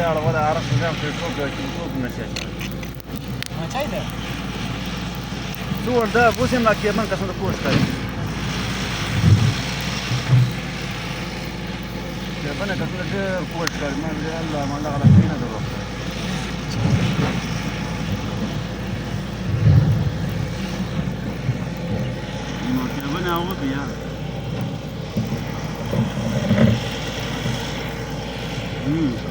لاړه ولا عرفت نظام فيسبوك يوتيوب نشاش ما چای ده صور ده بوسم لا كيمان قسم كوش كاي كيمان قسم غير كوش كاي ما الله ما الله على فينا ده ما كيمان عوض يا Mm.